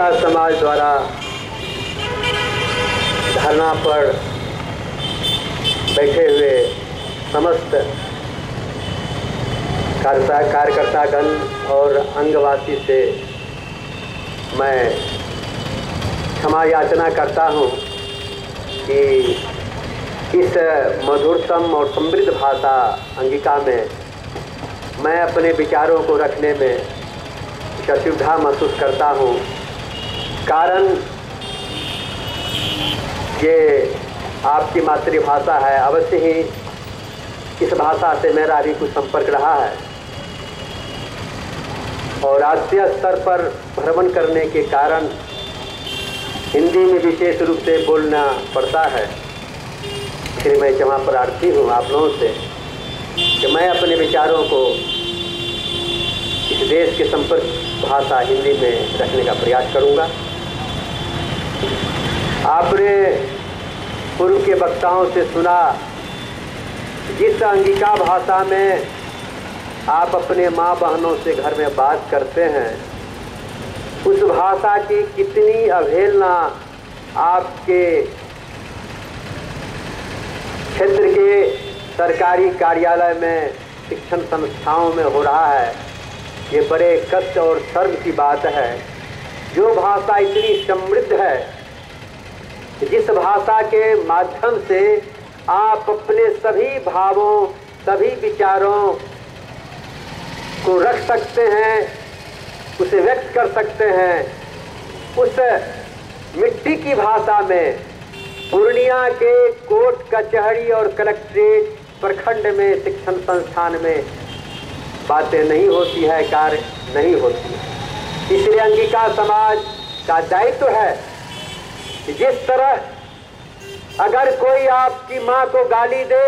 अंगिका समाज द्वारा धरना पर बैठे हुए समस्त कार्यकर्तागण और अंगवासी से मैं क्षमा याचना करता हूं कि इस मधुरतम और समृद्ध भाषा अंगिका में मैं अपने विचारों को रखने में असुविधा महसूस करता हूं। कारण ये आपकी मातृभाषा है, अवश्य ही इस भाषा से मेरा भी कुछ संपर्क रहा है और राष्ट्रीय स्तर पर भ्रमण करने के कारण हिंदी में विशेष रूप से बोलना पड़ता है। फिर मैं क्षमा प्रार्थी हूँ आप लोगों से कि मैं अपने विचारों को इस देश के संपर्क भाषा हिंदी में रखने का प्रयास करूँगा। आपने पूर्व के वक्ताओं से सुना, जिस अंगिका भाषा में आप अपने माँ बहनों से घर में बात करते हैं, उस भाषा की कितनी अवहेलना आपके क्षेत्र के सरकारी कार्यालय में, शिक्षण संस्थाओं में हो रहा है, ये बड़े कष्ट और शर्म की बात है। जो भाषा इतनी समृद्ध है, जिस भाषा के माध्यम से आप अपने सभी भावों, सभी विचारों को रख सकते हैं, उसे व्यक्त कर सकते हैं, उस मिट्टी की भाषा में पूर्णिया के कोर्ट कचहरी और कलेक्ट्रेट प्रखंड में शिक्षण संस्थान में बातें नहीं होती है, कार्य नहीं होती है। इसलिए अंगिका समाज का दायित्व है कि जिस तरह अगर कोई आपकी माँ को गाली दे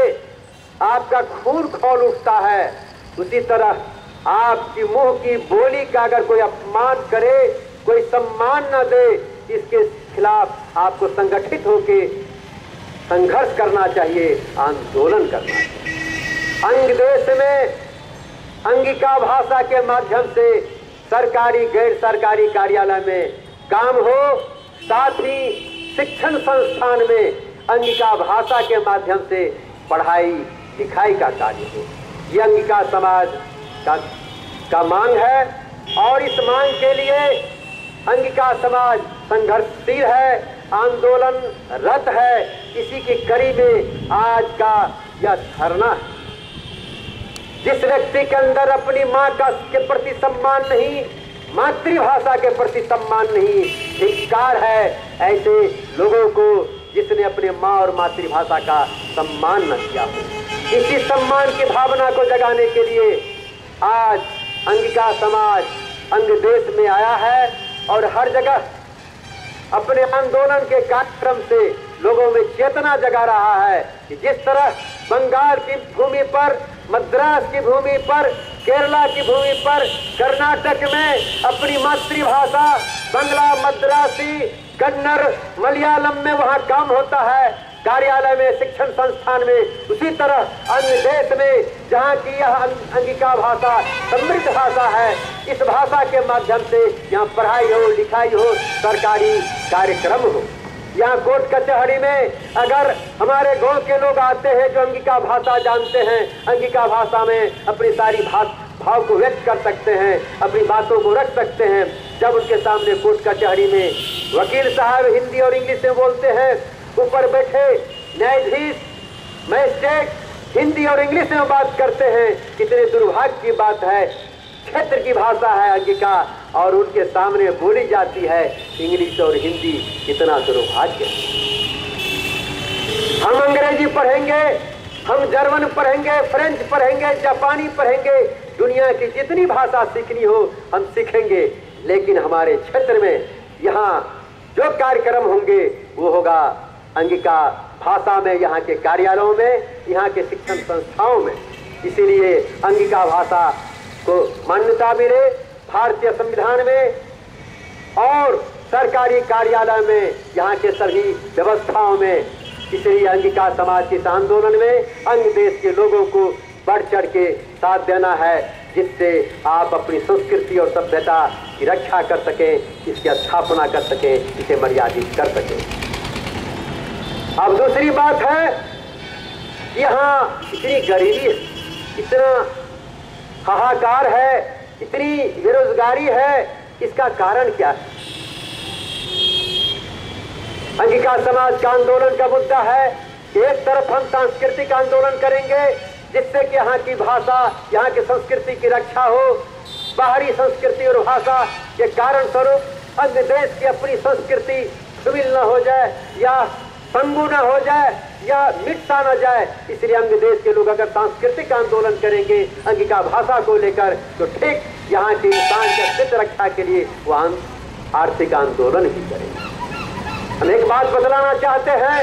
आपका खून खौल उठता है, उसी तरह आपकी मुंह की बोली का अगर कोई अपमान करे, कोई सम्मान न दे, इसके खिलाफ आपको संगठित होकर संघर्ष करना चाहिए, आंदोलन करना चाहिए। अंग देश में अंगिका भाषा के माध्यम से सरकारी गैर सरकारी कार्यालय में काम हो, साथ ही शिक्षण संस्थान में अंगिका भाषा के माध्यम से पढ़ाई लिखाई का कार्य हो। ये अंगिका समाज का मांग है और इस मांग के लिए अंगिका समाज संघर्षशील है, आंदोलनरत है। इसी की कड़ी में आज का यह धरना है। जिस व्यक्ति के अंदर अपनी माँ के प्रति सम्मान नहीं, मातृभाषा के प्रति सम्मान नहीं, धिक्कार है ऐसे लोगों को जिसने अपने माँ और मातृभाषा का सम्मान न किया हो। इसी सम्मान की भावना को जगाने के लिए आज अंगिका समाज अंग देश में आया है और हर जगह अपने आंदोलन के कार्यक्रम से लोगों में चेतना जगा रहा है कि जिस तरह बंगाल की भूमि पर, मद्रास की भूमि पर, केरला की भूमि पर, कर्नाटक में अपनी मातृभाषा बंगला, मद्रासी, कन्नड़, मलयालम में वहाँ काम होता है, कार्यालय में, शिक्षण संस्थान में, उसी तरह अन्य देश में जहाँ की यह अंगिका भाषा समृद्ध भाषा है, इस भाषा के माध्यम से यहाँ पढ़ाई हो, लिखाई हो, सरकारी कार्यक्रम हो। यहाँ कोर्ट कचहरी में अगर हमारे गांव के लोग आते हैं जो अंगिका भाषा जानते हैं, अंगिका भाषा में अपनी सारी भाव को व्यक्त कर सकते हैं, अपनी बातों को रख सकते हैं। जब उनके सामने कोर्ट कचहरी में वकील साहब हिंदी और इंग्लिश में बोलते हैं, ऊपर बैठे न्यायाधीश, मजिस्ट्रेट हिंदी और इंग्लिश में बात करते हैं, कितने दुर्भाग्य की बात है। क्षेत्र की भाषा है अंगिका और उनके सामने बोली जाती है इंग्लिश और हिंदी, कितना दुर्भाग्य। हम अंग्रेजी पढ़ेंगे, हम जर्मन पढ़ेंगे, फ्रेंच पढ़ेंगे, जापानी पढ़ेंगे, दुनिया की जितनी भाषा सीखनी हो हम सीखेंगे, लेकिन हमारे क्षेत्र में यहाँ जो कार्यक्रम होंगे वो होगा अंगिका भाषा में, यहाँ के कार्यालयों में, यहाँ के शिक्षण संस्थाओं में। इसीलिए अंगिका भाषा को मान्यता मिले भारतीय संविधान में और सरकारी कार्यालय में, यहाँ के सभी व्यवस्थाओं में। इसलिए अंगिका समाज के इस आंदोलन में अंग देश के लोगों को बढ़ चढ़ के साथ देना है। जिससे आप अपनी संस्कृति और सभ्यता की रक्षा कर सके, इसकी स्थापना कर सके, इसे मर्यादित कर सके। अब दूसरी बात है, यहाँ इतनी गरीबी, इतना हाहाकार है, इतनी बेरोजगारी है, इसका कारण क्या है? अंगिका समाज का आंदोलन का मुद्दा है। एक तरफ हम सांस्कृतिक आंदोलन करेंगे जिससे कि यहाँ की भाषा, यहाँ की संस्कृति की रक्षा हो, बाहरी संस्कृति और भाषा के कारण स्वरूप अन्य देश की अपनी संस्कृति धूमिल न हो जाए या पंगु न हो जाए या मिटता न जाए। इसलिए अन्य देश के लोग अगर सांस्कृतिक आंदोलन करेंगे अंगिका भाषा को लेकर, तो ठीक यहाँ के इंसान के अस्तित्व रक्षा के लिए वह आर्थिक आंदोलन भी करेंगे। हम एक बात बतलाना चाहते हैं,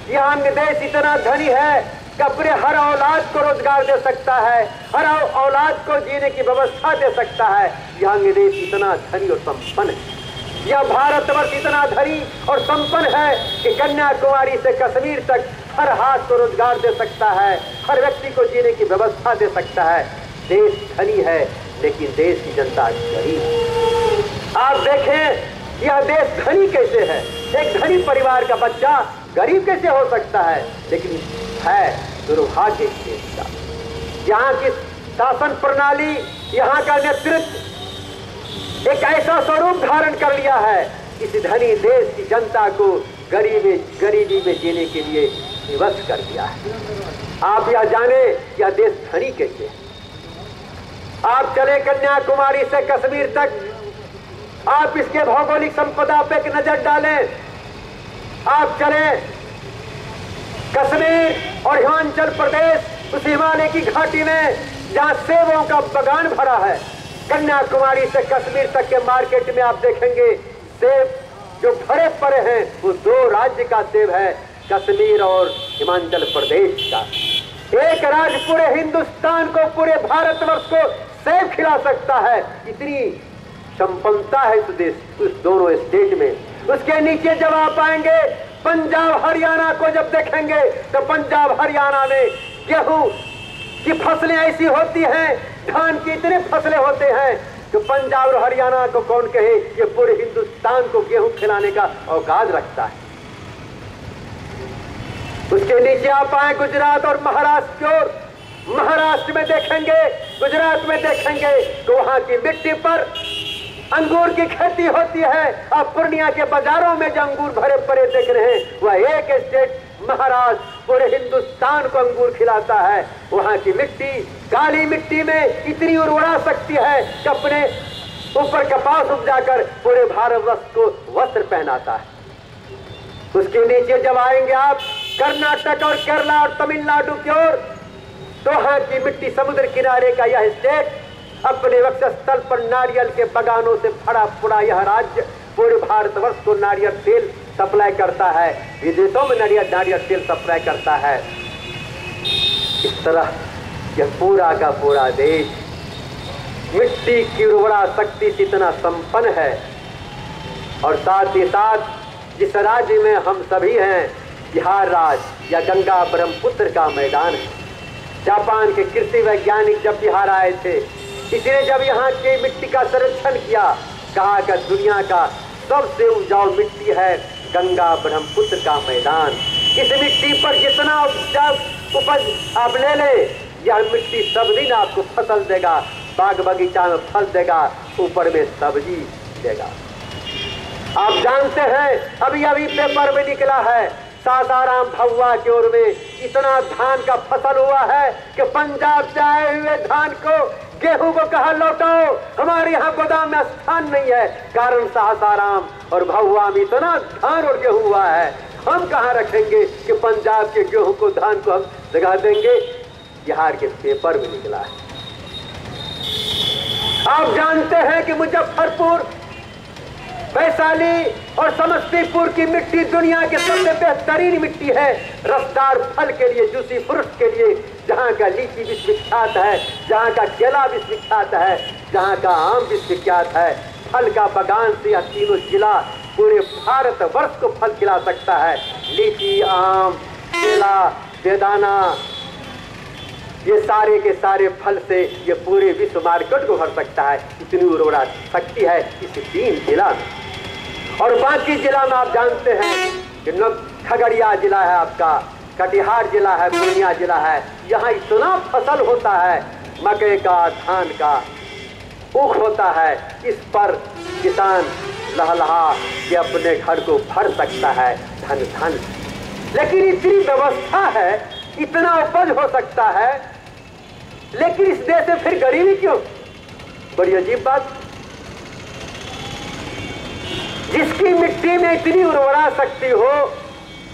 यह अन्य देश इतना धनी है कि अपने हर औलाद को रोजगार दे सकता है, हर औलाद को जीने की व्यवस्था दे सकता है। यह अन्य देश इतना धनी और संपन्न है, यह भारतवर्ष इतना धनी और संपन्न है कि कन्याकुमारी से कश्मीर तक हर हाथ को रोजगार दे सकता है, हर व्यक्ति को जीने की व्यवस्था दे सकता है। देश धनी है लेकिन देश की जनता गरीब है। आप देखें यह देश धनी कैसे है, एक धनी परिवार का बच्चा गरीब कैसे हो सकता है, लेकिन है दुर्भाग्य देश का। यहाँ की शासन प्रणाली, यहाँ का नेतृत्व एक ऐसा स्वरूप धारण कर लिया है, इस धनी देश की जनता को गरीबी में जीने के लिए विवश कर दिया है। आप यह जाने यह देश धनी कैसे है। आप चले कन्याकुमारी से कश्मीर तक, आप इसके भौगोलिक संपदा पे एक नजर डालें। आप चले कश्मीर और हिमाचल प्रदेश, उस हिमालय की घाटी में जहां सेबों का बगान भरा है। कन्याकुमारी से कश्मीर तक के मार्केट में आप देखेंगे सेब जो भरे पड़े हैं वो दो राज्य का सेब है, कश्मीर और हिमाचल प्रदेश का। एक राज्य पूरे हिंदुस्तान को, पूरे भारतवर्ष को सेब खिला सकता है, इतनी संपन्नता है इस देश, उस दोनों स्टेट में। उसके नीचे जब आप आएंगे पंजाब हरियाणा को जब देखेंगे तो पंजाब हरियाणा में गेहूं की फसलें ऐसी होती हैं, धान की इतने फसलें होते हैं कि पंजाब और हरियाणा को कौन कहे ये पूरे हिंदुस्तान को गेहूं खिलाने का औकात रखता है। उसके नीचे आप आए गुजरात और महाराष्ट्र की ओर, महाराष्ट्र में देखेंगे, गुजरात में देखेंगे तो वहां की मिट्टी पर अंगूर की खेती होती है। आप पूर्णिया के बाजारों में जो अंगूर भरे पड़े देख रहे हैं, वह एक स्टेट महाराष्ट्र पूरे हिंदुस्तान को अंगूर खिलाता है। वहां की मिट्टी, काली मिट्टी में इतनी उर्वरा शक्ति है कि अपने ऊपर कपास उपजाकर पूरे भारतवर्ष को वस्त्र पहनाता है। उसके नीचे जब आएंगे आप कर्नाटक और केरला और तमिलनाडु की ओर, तो वहां की मिट्टी, समुद्र किनारे का यह स्टेट अपने वक्षस्थल पर नारियल के बगानों से भरा पूरा यह राज्य पूरे भारतवर्ष को नारियल तेल सप्लाई करता है, विदेशों में नारियल तेल सप्लाई करता है। इस तरह यह पूरा का पूरा देश मिट्टी की उर्वरा शक्ति से इतना संपन्न है। और साथ ही साथ जिस राज्य में हम सभी हैं, बिहार राज्य या गंगा ब्रह्मपुत्र का मैदान है। जापान के कृषि वैज्ञानिक जब बिहार आए थे, इसने जब यहाँ की मिट्टी का सर्वेक्षण किया, कहा कि दुनिया का सबसे उपजाऊ मिट्टी है गंगा ब्रह्मपुत्र का मैदान। इस मिट्टी पर जितना उपज आप ले ले, यह मिट्टी सब दिन आपको फसल देगा, बाग बगीचा में फल देगा, ऊपर में सब्जी देगा। आप जानते हैं अभी अभी पेपर में निकला है, सासाराम भगवा की ओर में इतना धान का फसल हुआ है कि पंजाब से आए हुए धान को, गेहूं को कहा लौटाओ, हमारे यहाँ गोदाम में स्थान नहीं है। कारण सासाराम और भगवा में इतना धान और गेहूं हुआ है, हम कहाँ रखेंगे कि पंजाब के गेहूं को, धान को हम जगा देंगे। बिहार के पेपर में निकला है। आप जानते हैं कि मुजफ्फरपुर, वैशाली और समस्तीपुर की मिट्टी दुनिया की सबसे बेहतरीन मिट्टी है रसदार फल के लिए, जूसी फ्रूट के लिए। जहाँ का लीची विश्वविख्यात है, जहाँ का केला विश्वविख्यात है, जहाँ का आम विश्वविख्यात है। फल का बगान से यह तीनों जिला पूरे भारतवर्ष को फल खिला सकता है। लीची, आम, केला, बेदाना, ये सारे के सारे फल से ये पूरे विश्व मार्केट को भर सकता है, इतनी उर्वरा शक्ति है इस 3 जिला में। और बाकी जिला में आप जानते हैं कि खगड़िया जिला है आपका, कटिहार जिला है, पूर्णिया जिला है, यहाँ इतना फसल होता है, मकई का, धान का, ऊख होता है। इस पर किसान लहलहा के अपने घर को भर सकता है धन धन। लेकिन इतनी व्यवस्था है, इतना उपज हो सकता है, लेकिन इस देश में फिर गरीबी क्यों? बड़ी अजीब बात। जिसकी मिट्टी में इतनी उर्वरा शक्ति हो,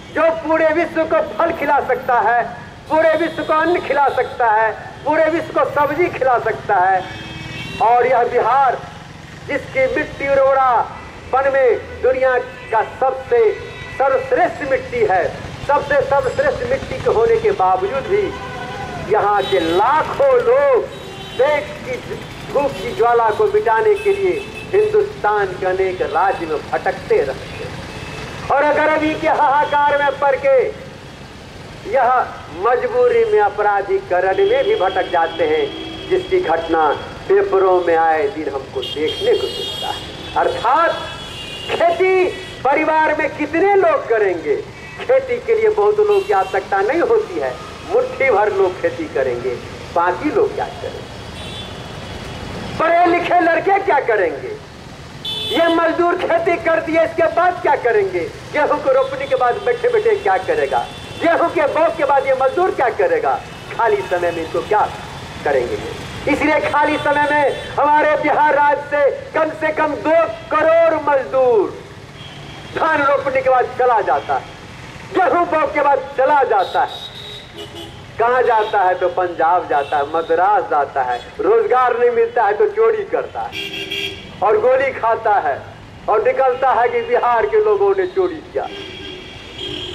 जो पूरे विश्व को फल खिला सकता है, पूरे विश्व को अन्न खिला सकता है, पूरे विश्व को सब्जी खिला सकता है, और यह बिहार जिसकी मिट्टी उर्वरा वन में दुनिया का सबसे सर्वश्रेष्ठ मिट्टी है, सबसे सर्वश्रेष्ठ मिट्टी के होने के बावजूद भी यहाँ के लाखों लोग पेट की भूख की ज्वाला को मिटाने के लिए हिंदुस्तान के अनेक राज्य में भटकते रहते हैं। और अगर अभी के हाहाकार में पड़ के यह मजबूरी में अपराधीकरण में भी भटक जाते हैं, जिसकी घटना पेपरों में आए दिन हमको देखने को मिलता है। अर्थात खेती परिवार में कितने लोग करेंगे? खेती के लिए बहुत लोग की आवश्यकता नहीं होती है, मुट्ठी भर लोग खेती करेंगे, बाकी लोग क्या करेंगे? पढ़े लिखे लड़के क्या करेंगे? ये मजदूर खेती कर दिए, इसके बाद क्या करेंगे? गेहूं को रोपने के बाद बैठे बैठे क्या करेगा? गेहूं के बो के बाद ये मजदूर क्या करेगा? खाली समय में इनको क्या करेंगे? इसलिए खाली समय में हमारे बिहार राज्य से कम 2 करोड़ मजदूर धान रोपने के बाद चला जाता है, गेहूं बो के बाद चला जाता है। कहाँ जाता है? तो पंजाब जाता है, मद्रास जाता है, रोजगार नहीं मिलता है तो चोरी करता है और गोली खाता है और निकलता है कि बिहार के लोगों ने चोरी किया।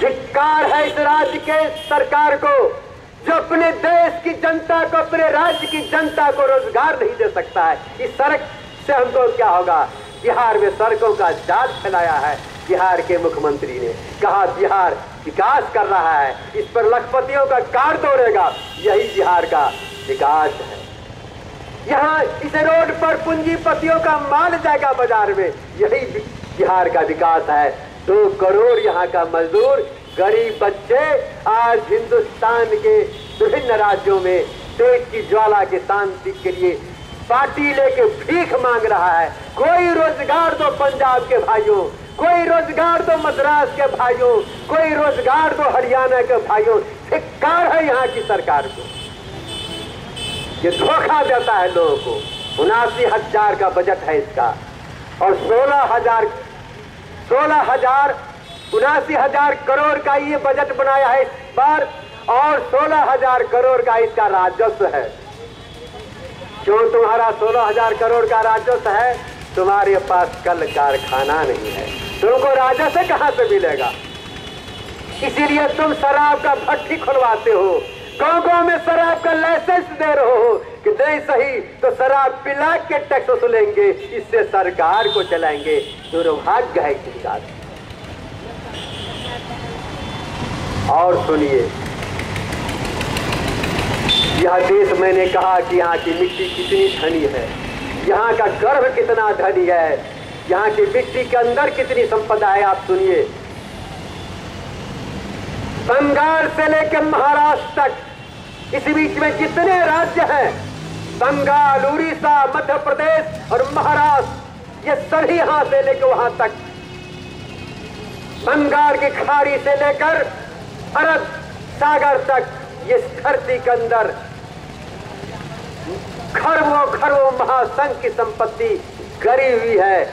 धिक्कार है इस राज्य के सरकार को, जो अपने देश की जनता को, अपने राज्य की जनता को रोजगार नहीं दे सकता है। इस सड़क से हमको क्या होगा? बिहार में सड़कों का जाल फैलाया है बिहार के मुख्यमंत्री ने, कहा बिहार विकास कर रहा है, इस पर लखपतियों का कार दौड़ेगा, यही बिहार का विकास है। यहाँ इस रोड पर पूंजीपतियों का माल जाएगा बाजार में, यही बिहार का विकास है। 2 करोड़ यहाँ का मजदूर, गरीब बच्चे आज हिंदुस्तान के विभिन्न राज्यों में पेट की ज्वाला की शांति के लिए पार्टी लेके भीख मांग रहा है। कोई रोजगार दो पंजाब के भाइयों, कोई रोजगार दो मद्रास के भाइयों, कोई रोजगार दो हरियाणा के भाइयों। धिक्कार है यहाँ की सरकार को, ये धोखा देता है लोगों को। 79,000 का बजट है इसका और 79,000 करोड़ का ये बजट बनाया है इस बार, और 16,000 करोड़ का इसका राजस्व है। क्यों तुम्हारा 16,000 करोड़ का राजस्व है? तुम्हारे पास कल कारखाना नहीं है, तुमको राजस्व कहां से मिलेगा? इसीलिए तुम शराब का भट्टी खुलवाते हो, गांव-गांव में शराब का लाइसेंस दे रहे हो कि नहीं सही तो शराब पिला के टैक्स वसूलेंगे, इससे सरकार को चलाएंगे। दुर्भाग्य है की बात। और सुनिए, यह देश, मैंने कहा कि यहाँ की मिट्टी कितनी धनी है, यहाँ का गर्भ कितना धनी है, यहाँ की मिट्टी के अंदर कितनी संपदा है। आप सुनिए, बंगाल से लेकर महाराष्ट्र तक, इस बीच में जितने राज्य हैं, बंगाल, उड़ीसा, मध्य प्रदेश और महाराष्ट्र, ये सभी यहां से लेकर वहां तक, बंगाल की खाड़ी से लेकर अरब सागर तक, ये धरती के अंदर खरबों खरबों महासंघ की संपत्ति गरी हुई है,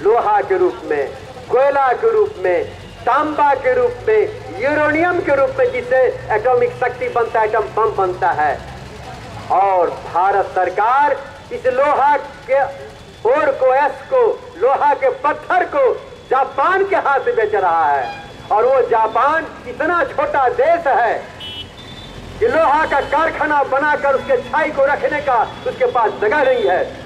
लोहा के रूप में, कोयला के रूप में, तांबा के रूप में, यूरेनियम के रूप में, जिससे एटॉमिक शक्ति बनता है, एटम बम बनता है। और भारत सरकार इस लोहा के ओर को, एस को, लोहा के पत्थर को जापान के हाथ से बेच रहा है। और वो जापान इतना छोटा देश है कि लोहा का कारखाना बनाकर उसके छाई को रखने का उसके पास जगह नहीं है।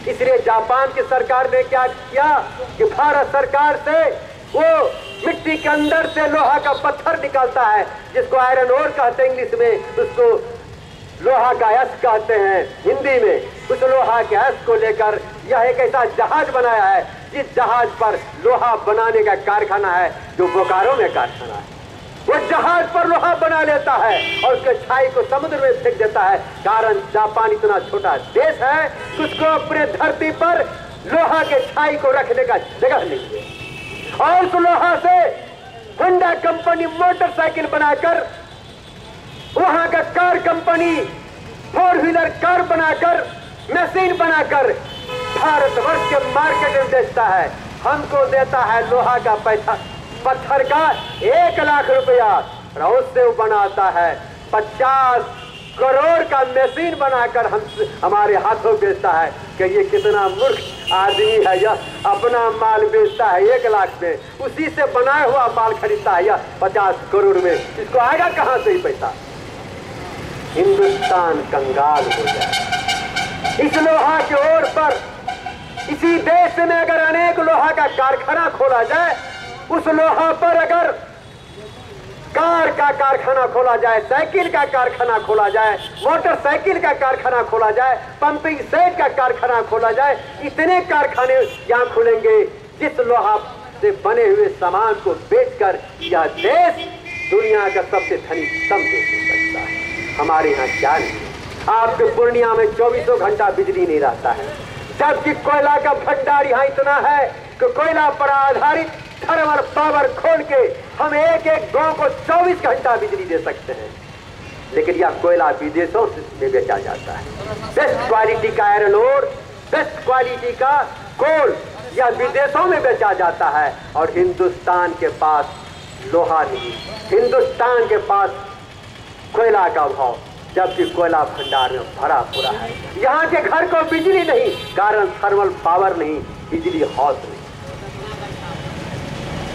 इसलिए जापान की सरकार ने क्या किया कि भारत सरकार से वो मिट्टी के अंदर से लोहा का पत्थर निकालता है, जिसको आयरन ओर कहते हैं इंग्लिश में, उसको लोहा का यश कहते हैं हिंदी में। उस लोहा के यश को लेकर यह एक ऐसा जहाज बनाया है जिस जहाज पर लोहा बनाने का कारखाना है, जो बोकारो में कारखाना है। वो जहाज पर लोहा बना लेता है और उसके छाई को समुद्र में फेंक देता है। कारण जापान इतना छोटा देश है कि उसको अपने धरती पर लोहा के छाई को रखने का जगह नहीं है। और उस लोहा से होंडा कंपनी मोटरसाइकिल बनाकर, वहां का कार कंपनी 4 व्हीलर कार बनाकर, मशीन बनाकर भारतवर्ष के मार्केट में बेचता है। हमको देता है लोहा का पैसा, पत्थर का 1 लाख रुपया, और उससे वो बनाता है 50 करोड़ का मशीन बनाकर हमारे हाथों बेचता है। कि ये कितना मूर्ख आदमी है, यह अपना माल बेचता है 1 लाख में, उसी से बनाया हुआ माल खरीदता है यह 50 करोड़ में। इसको आएगा कहां से ही पैसा? हिंदुस्तान कंगाल हो जाए। इस लोहा के ओर पर, इसी देश में अगर अनेक लोहा का कारखाना खोला जाए, उस लोहा पर अगर कार का कारखाना खोला जाए, साइकिल का कारखाना खोला जाए, मोटरसाइकिल का कारखाना खोला जाए, पंपिंग सेट का कारखाना खोला जाए, इतने कारखाने यहाँ खुलेंगे जिस लोहा से बने हुए सामान को बेचकर यह देश दुनिया का सबसे धनी देश हो सकता है। हमारे यहाँ क्या नहीं, आपके पूर्णिया में 24 घंटा बिजली नहीं रहता है, जबकि कोयला का भंडार यहाँ इतना है कि कोयला पर आधारित थर्मल पावर खोल के हम एक एक गांव को 24 घंटा बिजली दे सकते हैं। लेकिन यह कोयला विदेशों में बेचा जाता है। बेस्ट क्वालिटी का आयरन ओर, बेस्ट क्वालिटी का कोल यह विदेशों में बेचा जाता है, और हिंदुस्तान के पास लोहा नहीं, हिंदुस्तान के पास कोयला का अभाव, जबकि कोयला भंडार में भरा पूरा है। यहाँ के घर को बिजली नहीं, कारण थर्मल पावर नहीं, बिजली हाउस नहीं।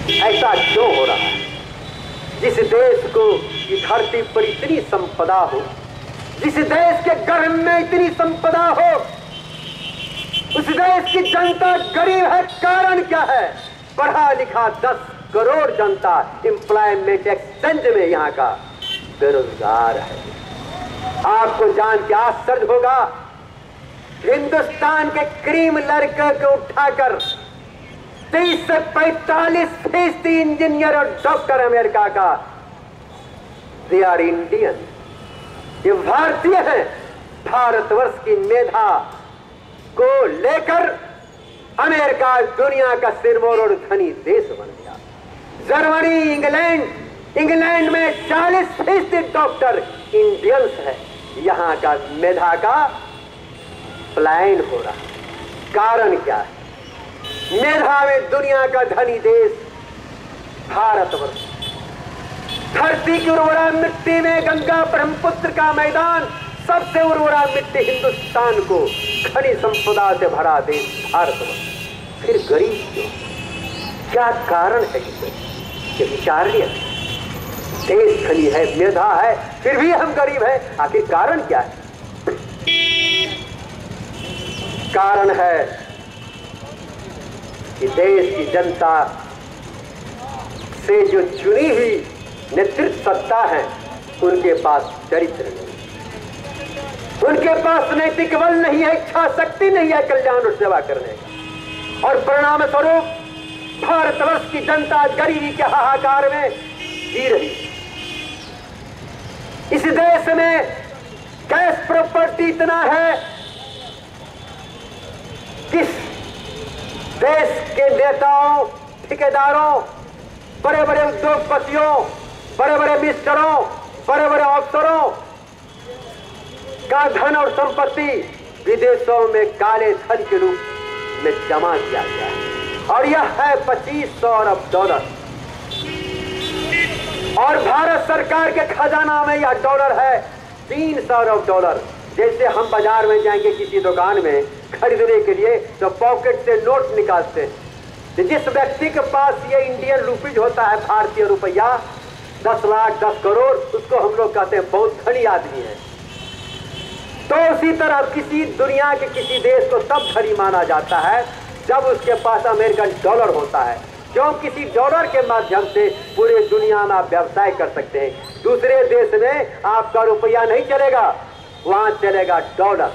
ऐसा क्यों हो रहा है? जिस देश को इस धरती पर इतनी संपदा हो, जिस देश के गर्भ में इतनी संपदा हो, उस देश की जनता गरीब है। कारण क्या है? पढ़ा लिखा 10 करोड़ जनता एम्प्लॉयमेंट एक्सचेंज में यहाँ का बेरोजगार है। आपको जान के आश्चर्य होगा, हिंदुस्तान के क्रीम लड़के को उठाकर 30 से 45% इंजीनियर और डॉक्टर अमेरिका का, दे आर इंडियन, ये भारतीय हैं। भारतवर्ष की मेधा को लेकर अमेरिका दुनिया का सिरमौर और धनी देश बन गया। जर्मनी, इंग्लैंड में 40% डॉक्टर इंडियंस है। यहाँ का मेधा का पलायन हो रहा है। कारण क्या है? मेधा में दुनिया का धनी देश भारतवर्ष, धरती की उर्वरा मिट्टी में गंगा ब्रह्मपुत्र का मैदान, सबसे उर्वरा मिट्टी हिंदुस्तान को, खनिज संपदा से भरा देश भारतवर्ष। फिर गरीब क्यों? क्या कारण है ये विचारणीय? देश धनी है, मेधा है, फिर भी हम गरीब हैं। आखिर कारण क्या है? कारण है कि देश की जनता से जो चुनी हुई नेतृत्व सत्ता है, उनके पास चरित्र नहीं, उनके पास नैतिक बल नहीं है, इच्छा शक्ति नहीं है कल्याण और सेवा करने का। और परिणाम स्वरूप भारतवर्ष की जनता गरीबी के हाहाकार में जी रही। इस देश में कैश प्रॉपर्टी इतना है, किस देश के नेताओं, ठेकेदारों, बड़े बड़े उद्योगपतियों, बड़े बड़े मिनिस्टरों, बड़े बड़े अफसरों का धन और संपत्ति विदेशों में काले धन के रूप में जमा किया गया है, और यह है 2500 अरब डॉलर। और भारत सरकार के खजाना में यह डॉलर है 300 अरब डॉलर। जैसे हम बाजार में जाएंगे किसी दुकान में खरीदने के लिए, तो पॉकेट से नोट निकालते हैं। जिस व्यक्ति के पास ये इंडियन रुपीज होता है, भारतीय रुपया, 10 लाख 10 करोड़, उसको हम लोग कहते हैं बहुत धनी आदमी है। तो उसी तरह किसी दुनिया के किसी देश को तब धनी माना जाता है जब उसके पास अमेरिकन डॉलर होता है, क्यों? किसी डॉलर के माध्यम से पूरे दुनिया में आप व्यवसाय कर सकते हैं। दूसरे देश में आपका रुपया नहीं चलेगा, वहां चलेगा डॉलर।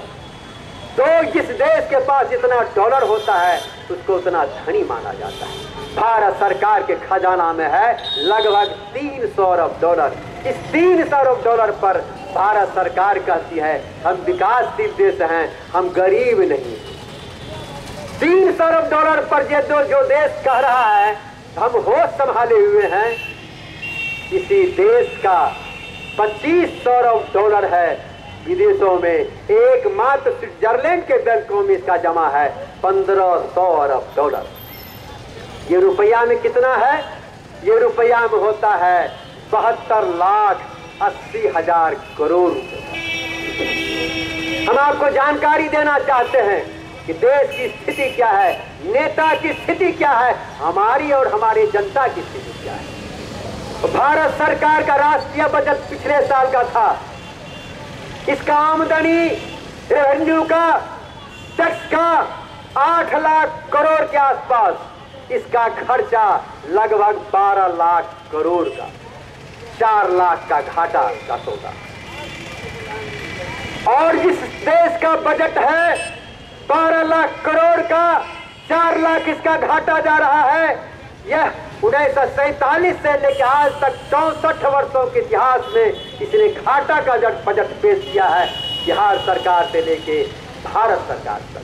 तो जिस देश के पास इतना डॉलर होता है उसको उतना धनी माना जाता है। भारत सरकार के खजाना में है लगभग 300 अरब डॉलर। इस 300 अरब डॉलर पर भारत सरकार कहती है हम विकासशील देश हैं, हम गरीब नहीं। 300 अरब डॉलर पर जो देश कह रहा है हम होश संभाले हुए हैं, इसी देश का 2500 अरब डॉलर है विदेशों में। एकमात्र स्विट्जरलैंड के बैंकों में इसका जमा है 1500 अरब डॉलर। ये रुपया में कितना है? ये रुपया में होता है 72,80,000 करोड़ रुपए। हम आपको जानकारी देना चाहते हैं कि देश की स्थिति क्या है, नेता की स्थिति क्या है, हमारी और हमारी जनता की स्थिति क्या है। भारत सरकार का राष्ट्रीय बजट पिछले साल का था। इसका आमदनी रेवेन्यू का, टैक्स का 8 लाख करोड़ के आसपास, इसका खर्चा लगभग 12 लाख करोड़ का, 4 लाख का घाटा का सौदा। और जिस देश का बजट है 12 लाख करोड़ का, 4 लाख इसका घाटा जा रहा है, यह 1947 से लेकर आज तक 64 वर्षों के इतिहास में इसने घाटा का बजट पेश किया है, बिहार सरकार से लेके भारत सरकार तक।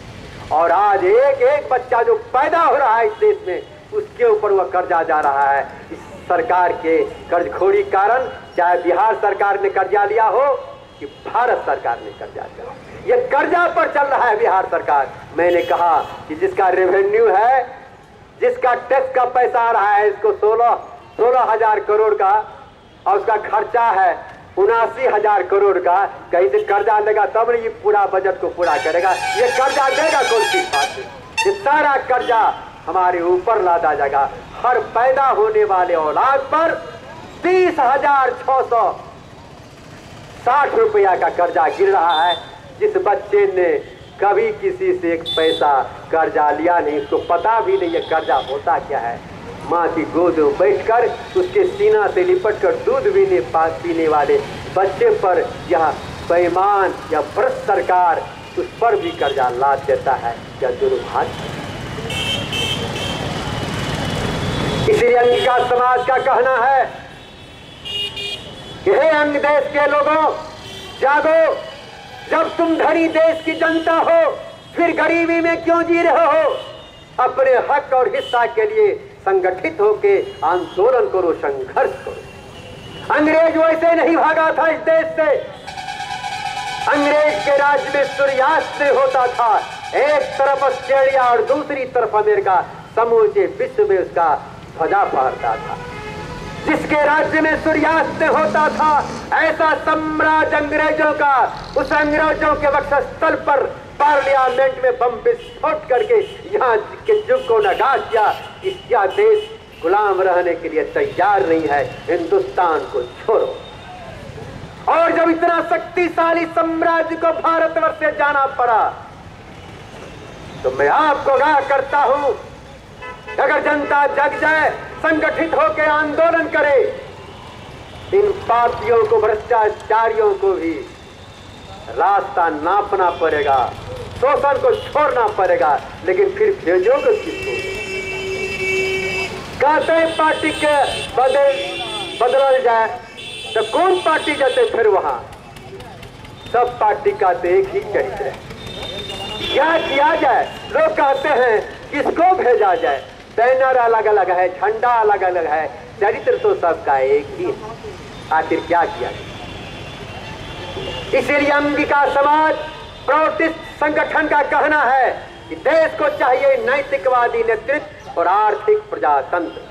और आज एक एक बच्चा जो पैदा हो रहा है इस देश में, उसके ऊपर वह कर्जा जा रहा है। इस सरकार के कर्जखोरी कारण, चाहे बिहार सरकार ने कर्जा लिया हो कि भारत सरकार ने कर्जा लिया हो, यह कर्जा पर चल रहा है बिहार सरकार। मैंने कहा कि जिसका रेवेन्यू है, जिसका टैक्स का पैसा आ रहा है, इसको 16,000 करोड़ का, और उसका खर्चा है 79,000 करोड़ का, कहीं से कर्जा लेगा तब नहीं ये पूरा बजट को पूरा करेगा। ये कर्जा देगा कौन सी बात है? ये सारा कर्जा हमारे ऊपर लादा जाएगा। हर पैदा होने वाले औलाद पर 30,660 रुपया का कर्जा गिर रहा है। जिस बच्चे ने कभी किसी से एक पैसा कर्जा लिया नहीं, उसको पता भी नहीं है कर्जा होता क्या है। माँ की गोद में बैठकर उसके सीना से लिपट कर दूध पीने वाले बच्चे पर यह बेईमान या भ्रष्ट सरकार उस पर भी कर्जा लाद देता है। क्या दुर्भाग्य। इसलिए अंगिका समाज का कहना है कि हे अंग देश के लोगों, जागो। जब तुम धनी देश की जनता हो, फिर गरीबी में क्यों जी रहे हो? अपने हक और हिस्सा के लिए संगठित होके आंदोलन करो, संघर्ष करो। अंग्रेज वैसे नहीं भागा था इस देश से। अंग्रेज के राज्य में सूर्यास्त होता था। एक तरफ ऑस्ट्रेलिया और दूसरी तरफ अमेरिका समूचे विश्व में उसका ध्वजा फहरता था। जिसके राज्य में सूर्यास्त होता था, ऐसा साम्राज्य अंग्रेजों का, उस अंग्रेजों के वक्षस्थल पर पार्लियामेंट में बम विस्फोट करके यहाँ के युग को नगा दिया। इसका देश गुलाम रहने के लिए तैयार नहीं है, हिंदुस्तान को छोड़ो। और जब इतना शक्तिशाली साम्राज्य को भारतवर्ष से जाना पड़ा, तो मैं आपको आगाह करता हूं, अगर जनता जग जाए, संगठित होकर आंदोलन करे, इन पापियों को, भ्रष्टाचारियों को भी रास्ता नापना पड़ेगा, शोषण को छोड़ना पड़ेगा। लेकिन फिर भेजोगे किसको? कहते हैं पार्टी के बदल जाए तो कौन पार्टी जाते फिर वहां? सब पार्टी का तो एक ही चरित्र है। क्या किया जाए? लोग कहते हैं किसको भेजा जाए? बैनर अलग अलग है, झंडा अलग अलग है, चरित्र तो सबका एक ही है। आखिर क्या किया जाए? इसलिए अंगिका समाज प्रोटेस्ट संगठन का कहना है कि देश को चाहिए नैतिकवादी नेतृत्व और आर्थिक प्रजातंत्र।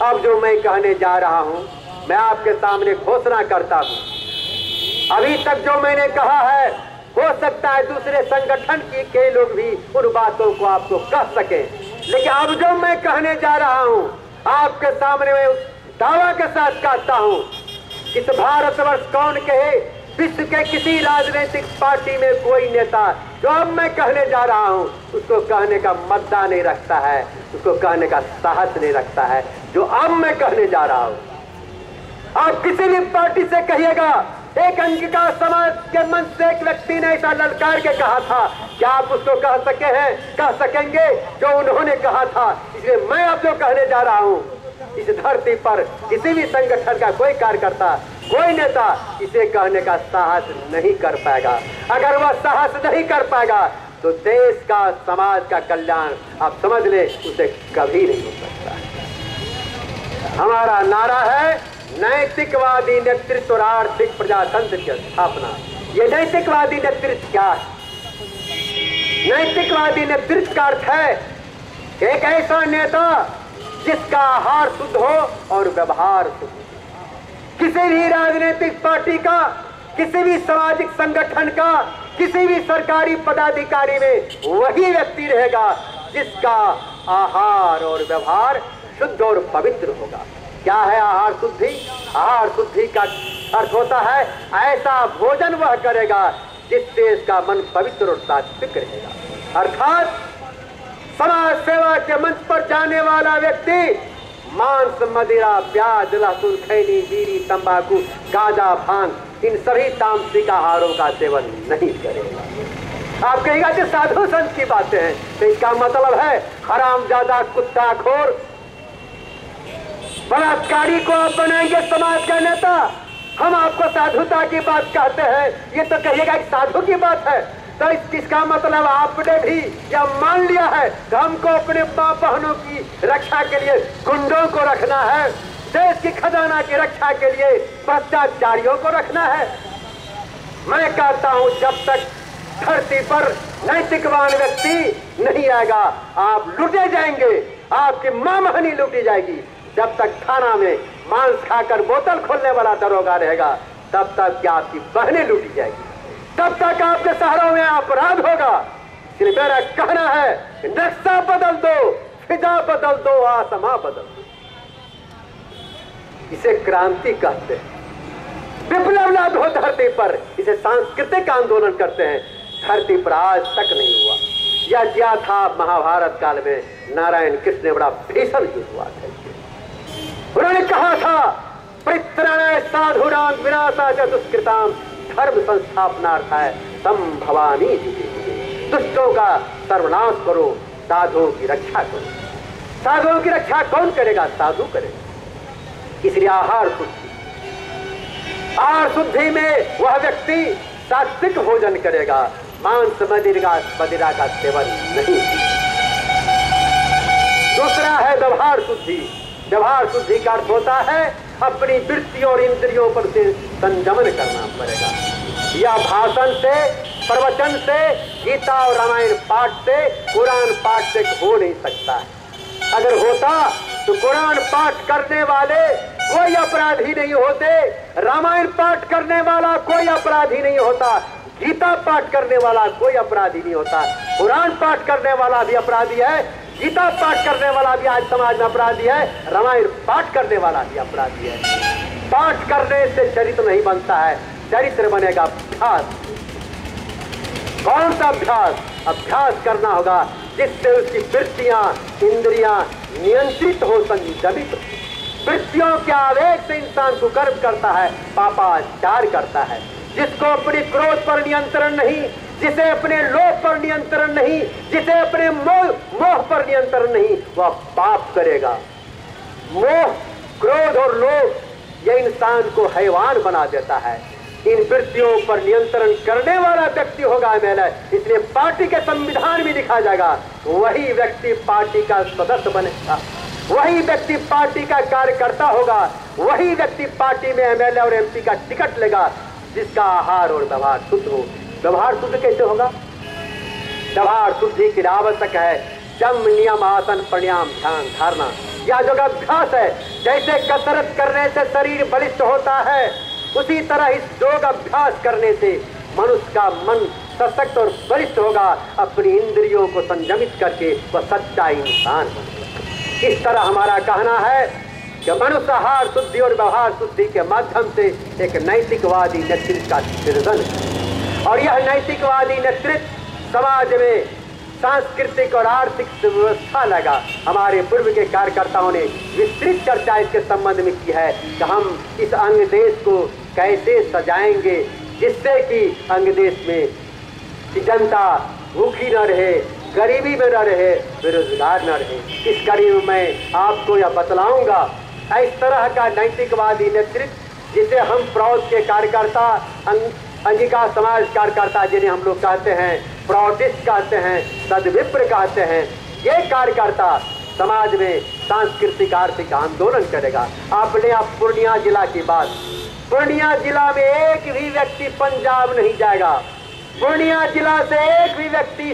अब जो मैं कहने जा रहा हूं, मैं आपके सामने घोषणा करता हूं। अभी तक जो मैंने कहा है, हो सकता है दूसरे संगठन के लोग भी उन बातों को आपको कह सके, लेकिन अब जो मैं कहने जा रहा हूं, आपके सामने मैं दावा के साथ कहता हूं, इस भारतवर्ष कौन कहे, विश्व के किसी राजनीतिक पार्टी में कोई नेता जो अब मैं कहने जा रहा हूं, उसको कहने का मद्दा नहीं रखता है, उसको कहने का साहस नहीं रखता है जो अब मैं कहने जा रहा हूं। आप किसी भी पार्टी से कहिएगा एक अंगिका समाज के मंच से एक व्यक्ति ने ऐसा ललकार के कहा था, क्या आप उसको कह सकेंगे जो उन्होंने कहा था। इसलिए मैं अब जो कहने जा रहा हूं, इस धरती पर किसी भी संगठन का कोई कार्यकर्ता, कोई नेता इसे कहने का साहस नहीं कर पाएगा। अगर वह साहस नहीं कर पाएगा तो देश का, समाज का कल्याण आप समझ ले उसे कभी नहीं हो सकता। हमारा नारा है नैतिकवादी नेतृत्व और आर्थिक प्रजातंत्र की स्थापना। ये नैतिकवादी नेतृत्व क्या है? नैतिकवादी नेतृत्व का अर्थ है एक ऐसा नेता जिसका आहार शुद्ध हो और व्यवहार शुद्ध हो। किसी भी राजनीतिक पार्टी का, किसी भी सामाजिक संगठन का, किसी भी सरकारी पदाधिकारी में वही व्यक्ति रहेगा जिसका आहार और व्यवहार शुद्ध और पवित्र होगा। क्या है आहार शुद्धि? आहार शुद्धि का अर्थ होता है ऐसा भोजन वह करेगा जिससे इसका मन पवित्र और सात्विक रहेगा। अर्थात समाज सेवा के मंच पर जाने वाला व्यक्ति मांस, मदिरा, प्याज, लहसुन, खैनी, बीड़ी, तंबाकू, गांजा, भांग, इन सभी तामसिक आहारों का सेवन नहीं करेगा। आप कहेगा कि साधु संत की बातें हैं, तो इसका मतलब है हरामजादा, कुत्ताखोर, बलात्कारी को आप बनाएंगे समाज का नेता। हम आपको साधुता की बात कहते हैं, ये तो कहिएगा एक साधु की बात है। तो इसका मतलब आपने भी यह मान लिया है कि हमको अपने माँ बहनों की रक्षा के लिए गुंडों को रखना है, देश की खजाना की रक्षा के लिए भ्रष्टाचारियों को रखना है। मैं कहता हूं जब तक धरती पर नैतिकवान व्यक्ति नहीं आएगा आप लूटे जाएंगे, आपकी माँ बहनी लूटी जाएगी। जब तक थाना में मांस खाकर बोतल खोलने वाला दरोगा रहेगा तब तक क्या आपकी बहनें लूटी जाएगी, तब तक आपके शहरों में अपराध होगा। इसलिए मेरा कहना है नक्शा बदल दो, फिजा बदल दो, आसमां बदल दो। इसे क्रांति कहते हैं। विप्लव ला दो धरती पर, इसे सांस्कृतिक आंदोलन कहते हैं। धरती पर आज तक नहीं हुआ। यह किया था महाभारत काल में नारायण कृष्ण ने, बड़ा भीषण युद्ध हुआ था। उन्होंने कहा था परित्राणाय साधूनां विनाशाय दुष्कृतां धर्म संस्थापनार्थाय संभवामि। दुष्टों का सर्वनाश करो, साधुओं की रक्षा करो। साधुओं की रक्षा कौन करेगा? साधु करेगा। इसलिए आहार शुद्धि में वह व्यक्ति सात्विक भोजन करेगा, मांस मदिरा का सेवन नहीं। दूसरा है व्यवहार शुद्धि। व्यवहार शुद्धि का अर्थ होता है अपनी वृत्तियों और इंद्रियों पर से संयमन करना पड़ेगा। यह भाषण से, प्रवचन से, गीता और रामायण पाठ से, कुरान पाठ से हो नहीं सकता है। अगर होता तो कुरान पाठ करने वाले कोई अपराधी नहीं होते, रामायण पाठ करने वाला कोई अपराधी नहीं होता, गीता पाठ करने वाला कोई अपराधी नहीं होता। कुरान पाठ करने वाला भी अपराधी है, गीता पाठ करने वाला भी आज समाज में अपराधी है, रामायण पाठ करने वाला भी अपराधी है। पाठ करने से चरित्र नहीं बनता है, चरित्र बनेगा अभ्यास। कौन सा अभ्यास? अभ्यास करना होगा जिससे उसकी वृत्तियां, इंद्रियां नियंत्रित हो, संयमित हो। वृत्तियों के आवेग से इंसान को गर्व करता है, पापाचार करता है। जिसको अपने क्रोध पर नियंत्रण नहीं, जिसे अपने लोभ पर नियंत्रण नहीं, जिसे अपने मोह पर नियंत्रण नहीं, वह पाप करेगा। मोह, क्रोध और लोभ यह इंसान को हैवान बना देता है। इन वृत्तियों पर नियंत्रण करने वाला व्यक्ति होगा एमएलए। इसलिए पार्टी के संविधान में लिखा जाएगा, वही व्यक्ति पार्टी का सदस्य बनेगा, वही व्यक्ति पार्टी का कार्यकर्ता होगा, वही व्यक्ति पार्टी में एमएलए और एमपी का टिकट लेगा जिसका आहार और व्यवहार शुद्ध हो। व्यवहार शुद्ध कैसे होगा? व्यवहार शुद्धि की आवश्यक है जम, नियम, आसन, प्राणायाम, ध्यान, धारणा। यह जो अभ्यास है, जैसे कसरत करने से शरीर बलिष्ठ होता है, उसी तरह इस योग अभ्यास करने से मनुष्य का मन सशक्त और बलिष्ठ होगा। अपनी इंद्रियों को संयमित करके वह सच्चा इंसान बनेगा। इस तरह हमारा कहना है कि मनुष्य आहार शुद्धि और व्यवहार शुद्धि के माध्यम से एक नैतिकवादी नेतृत्व का सृजन है। और यह नैतिकवादी नेतृत्व समाज में सांस्कृतिक और आर्थिक व्यवस्था लगा। हमारे पूर्व के कार्यकर्ताओं ने विस्तृत चर्चा इसके संबंध में की है कि हम इस अंग देश को कैसे सजाएंगे जिससे कि अंग देश में कि जनता भूखी न रहे, गरीबी में न रहे, बेरोजगार न रहे। इस कड़ी में मैं आपको यह बतलाऊंगा, इस तरह का नैतिकवादी नेतृत्व जिसे हम प्रौढ़ के कार्यकर्ता, अंगिका समाज कार्यकर्ता जिन्हें हम लोग कहते हैं, प्रौढ़िस्ट कहते हैं, सद्विप्र कहते हैं, ये कार्यकर्ता समाज में सांस्कृतिक आर्थिक आंदोलन करेगा। आपने आप पूर्णिया जिला की बात, पूर्णिया जिला में एक भी व्यक्ति पंजाब नहीं जाएगा, पूर्णिया जिला से एक भी व्यक्ति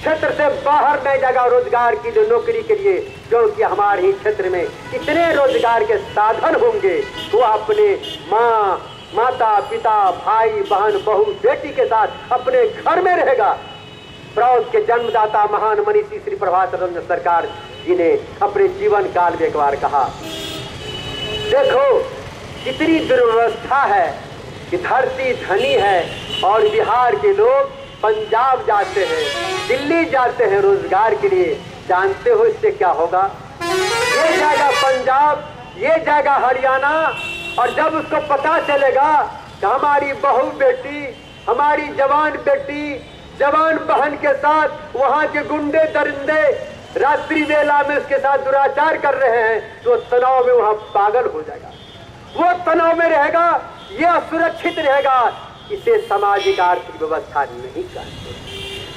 क्षेत्र से बाहर नहीं जाएगा रोजगार की जो नौकरी के लिए, क्योंकि हमारे ही क्षेत्र में इतने रोजगार के साधन होंगे। वो अपने माँ, माता, पिता, भाई, बहन, बहू, बेटी के साथ अपने घर में रहेगा। प्रौढ़ के जन्मदाता महान मनीषी श्री प्रभात रंजन सरकार जी ने अपने जीवन काल में एक बार कहा, देखो कितनी दुर्व्यवस्था है कि धरती धनी है और बिहार के लोग पंजाब जाते हैं, दिल्ली जाते हैं रोजगार के लिए। जानते हो इससे क्या होगा? ये जाएगा पंजाब, ये जाएगा हरियाणा, और जब उसको पता चलेगा कि हमारी बहू बेटी, हमारी जवान बेटी, जवान बहन के साथ वहां के गुंडे दरिंदे रात्रि वेला में उसके साथ दुराचार कर रहे हैं, तो तनाव में वहां पागल हो जाएगा, वो तनाव में रहेगा, ये असुरक्षित रहेगा। इसे सामाजिक आर्थिक व्यवस्था नहीं कहते।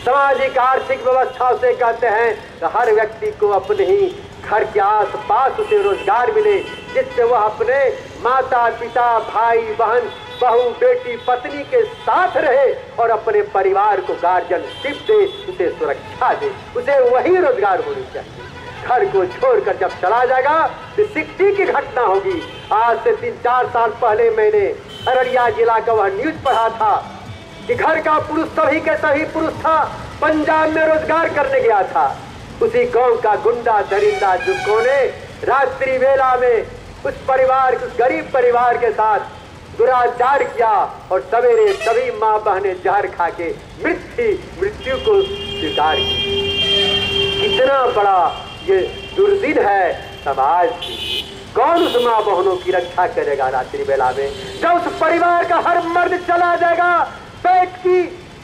सामाजिक आर्थिक व्यवस्था उसे कहते हैं कि हर व्यक्ति को अपने ही घर के आस पास उसे रोजगार मिले, जिससे वह अपने माता, पिता, भाई, बहन, बहू, बेटी, पत्नी के साथ रहे और अपने परिवार को गार्जियनशिप दे, उसे सुरक्षा दे। उसे वही रोजगार होनी चाहिए। घर को छोड़कर जब चला जाएगा तो सिक्टी की घटना होगी। आज से 3-4 साल पहले मैंने अररिया जिला का वह न्यूज पढ़ा था कि घर का पुरुष सभी के सभी पुरुष था, पंजाब में रोजगार करने गया था। उसी गांव का गुंडा दरिंदा जुक्कों ने रात्रि वेला में उस परिवार, उस गरीब परिवार के साथ दुराचार किया और सवेरे सभी माँ बहनें जहर खा के मृत्यु को स्वीकार की। कितना बड़ा ये दुर्दिन है समाज की। कौन उस माँ बहनों की रक्षा करेगा रात्रि बेला में? जब उस परिवार का हर मर्द चला जाएगा, पेट की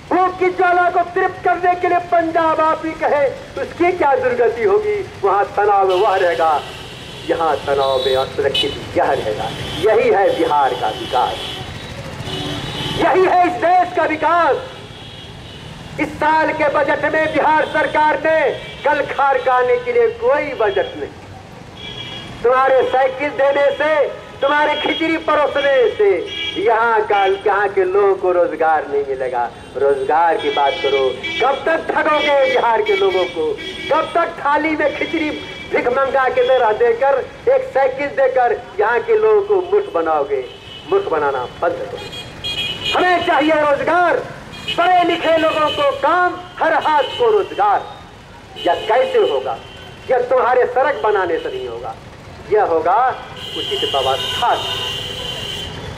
भूख की ज्वाला को तृप्त करने के लिए पंजाब आप ही कहे, उसकी क्या दुर्गति होगी? वहां तनाव में वह रहेगा, यहाँ तनाव में असुरक्षित यह रहेगा। यही है बिहार का विकास, यही है इस देश का विकास। इस साल के बजट में बिहार सरकार ने कल खारकाने के लिए कोई बजट नहीं। तुम्हारे साइकिल देने से, तुम्हारे खिचड़ी परोसने से यहाँ के लोगों को रोजगार नहीं मिलेगा। रोजगार की बात करो, कब तक ठगोगे बिहार के लोगों को? कब तक थाली में खिचड़ी भिख मंगा के देकर, एक साइकिल देकर यहाँ के लोगों को मूर्ख बनाओगे? मूर्ख बनाना बंद करो। हमें चाहिए रोजगार, पढ़े लिखे लोगों को काम, हर हाथ को रोजगार। यह कैसे होगा? यह तुम्हारे सड़क बनाने से नहीं होगा, यह होगा उचित व्यवस्था।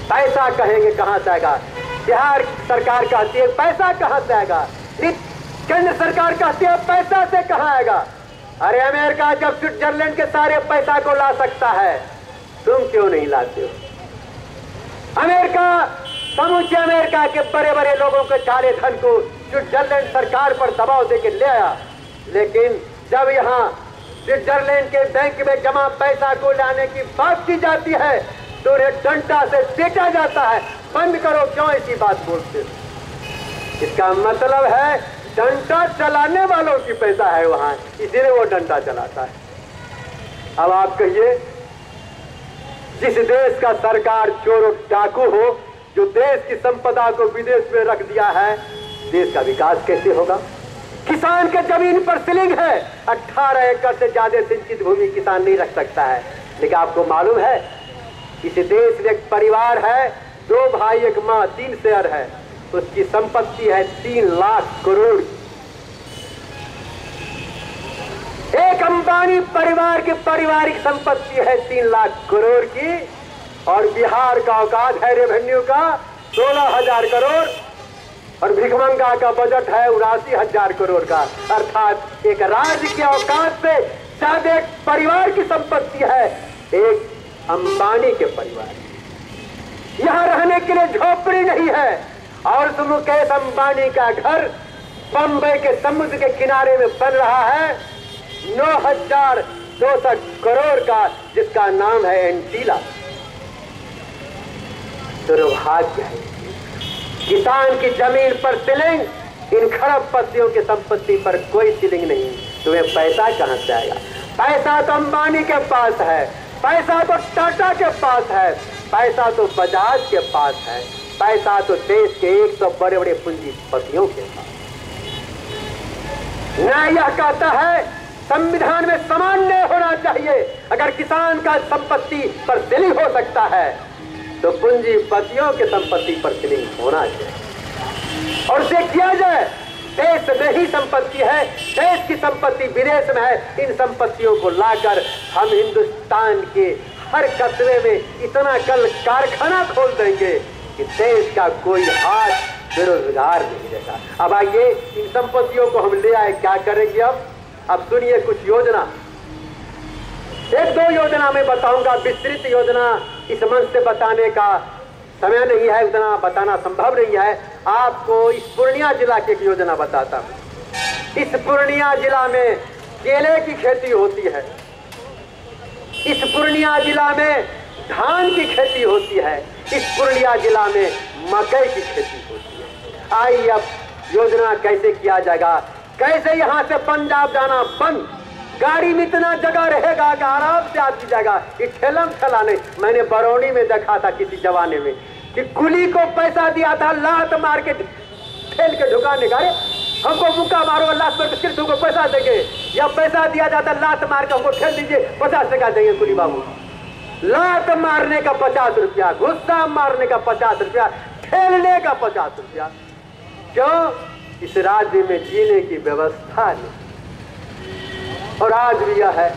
पैसा कहेंगे कहां से आएगा? बिहार सरकार कहती है पैसा कहां से आएगा? केंद्र सरकार कहती है पैसा से कहां आएगा? अरे अमेरिका जब स्विट्जरलैंड के सारे पैसा को ला सकता है, तुम क्यों नहीं लाते हो? अमेरिका, समूचे अमेरिका के बड़े बड़े लोगों के सारे धन को स्विट्जरलैंड सरकार पर दबाव देकर ले आया, लेकिन जब यहाँ स्विट्जरलैंड के बैंक में जमा पैसा को लाने की बात की जाती है तो उन्हें डंडा से पीटा जाता है। बंद करो, क्यों ऐसी बात बोलते हो? इसका मतलब है डंडा चलाने वालों की पैसा है वहां, इसीलिए वो डंडा चलाता है। अब आप कहिए, जिस देश का सरकार चोर और डाकू हो, जो देश की संपदा को विदेश में रख दिया है, देश का विकास कैसे होगा? किसान के जमीन पर सीलिंग है, 18 एकड़ से ज्यादा सिंचित भूमि किसान नहीं रख सकता है। लेकिन आपको मालूम है, इस देश में एक परिवार है, 2 भाई 1 माँ, 3 शेयर है, उसकी संपत्ति है 3 लाख करोड़। एक अंबानी परिवार की पारिवारिक संपत्ति है 3 लाख करोड़ की, और बिहार का औकात है रेवेन्यू का 16,000 करोड़, और भिखमंगा का बजट है 79,000 करोड़ का। अर्थात एक राज्य के औकात से ज्यादा एक परिवार की संपत्ति है एक अंबानी के परिवार। यहाँ रहने के लिए झोपड़ी नहीं है। और उस मुकेश अंबानी का घर बंबई के समुद्र के किनारे में बन रहा है 9,200 करोड़ का, जिसका नाम है एंटीला। दुर्भाग्य है, किसान की जमीन पर सीलिंग, इन खरबपतियों की संपत्ति पर कोई सीलिंग नहीं। तुम्हें पैसा कहां से आएगा? पैसा तो अंबानी के पास है, पैसा तो टाटा के पास है, पैसा तो बजाज के पास है, पैसा तो देश के 100 बड़े बड़े पूंजीपतियों के पास। न्याय यह कहता है संविधान में समान न्याय होना चाहिए। अगर किसान का संपत्ति पर सीलिंग हो सकता है तो पूंजीपतियों की संपत्ति पर सीलिंग होना चाहिए, और उसे किया जाए। देश में ही संपत्ति है, देश की संपत्ति विदेश में है। इन संपत्तियों को लाकर हम हिंदुस्तान के हर कस्बे में इतना कल कारखाना खोल देंगे कि देश का कोई हाथ बेरोजगार नहीं रहेगा। अब आइए इन संपत्तियों को हम ले आए, क्या करेंगे अब सुनिए कुछ योजना। एक दो योजना मैं बताऊंगा, विस्तृत योजना इस मंच से बताने का समय नहीं है, उतना बताना संभव नहीं है। आपको इस पूर्णिया जिला की एक योजना बताता हूं। इस पूर्णिया जिला में केले की खेती होती है, इस पूर्णिया जिला में धान की खेती होती है, इस पूर्णिया जिला में मकई की खेती होती है। आइए अब योजना कैसे किया जाएगा, कैसे यहाँ से पंजाब जाना बंद, गाड़ी में इतना जगह रहेगा कि आराम से आती जाएगा। ये ठेलम ठेला नहीं, मैंने बरौनी में देखा था किसी जमाने में कि कुली को पैसा दिया था, लात मार के ठेल के ढुका निकाले, हमको मुक्का मारो, लात मार के तुमको पैसा देंगे, या पैसा दिया जाता लात मार के हमको ठेल दीजिए 50 टका देंगे कुली बाबू। लात मारने का 50 रुपया, गुस्सा मारने का 50 रुपया, ठेलने का 50 रुपया। क्यों? इस राज्य में जीने की व्यवस्था नहीं। और आज भी यह है,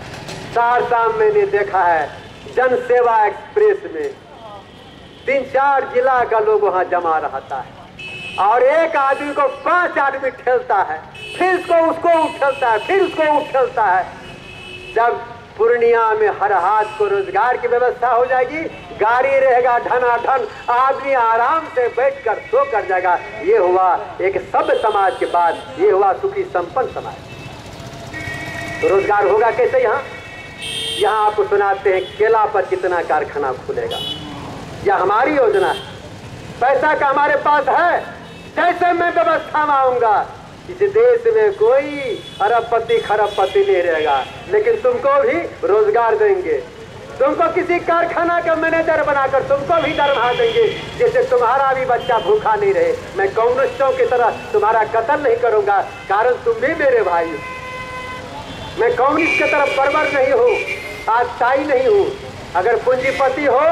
सहरसा मैंने देखा है जन सेवा एक्सप्रेस में 3-4 जिला का लोग वहां जमा रहता है, और एक आदमी को 5 आदमी ठेलता है, फिर उसको उठेलता है, फिर उसको उठेलता है। जब पूर्णिया में हर हाथ को रोजगार की व्यवस्था हो जाएगी, गाड़ी रहेगा धनाधन, आदमी आराम से बैठकर सो कर जाएगा। ये हुआ एक सभ्य समाज के बाद, ये हुआ सुखी संपन्न समाज। तो रोजगार होगा कैसे? यहाँ आपको सुनाते हैं केला पर कितना कारखाना खुलेगा। यह हमारी योजना है, पैसा का हमारे पास है। जैसे मैं व्यवस्था में आऊंगा, इस देश में कोई अरबपति खरबपति नहीं रहेगा, लेकिन तुमको भी रोजगार देंगे, तुमको किसी कारखाना का मैनेजर बनाकर तुमको भी दरमाहा देंगे, जिससे तुम्हारा भी बच्चा भूखा नहीं रहे। मैं कम्युनिस्टों की तरह तुम्हारा कत्ल नहीं करूंगा, कारण तुम भी मेरे भाई हो। मैं कम्युनिस्ट की तरफ बर्बर नहीं हूँ, आशाई नहीं हूँ। अगर पूंजीपति हो,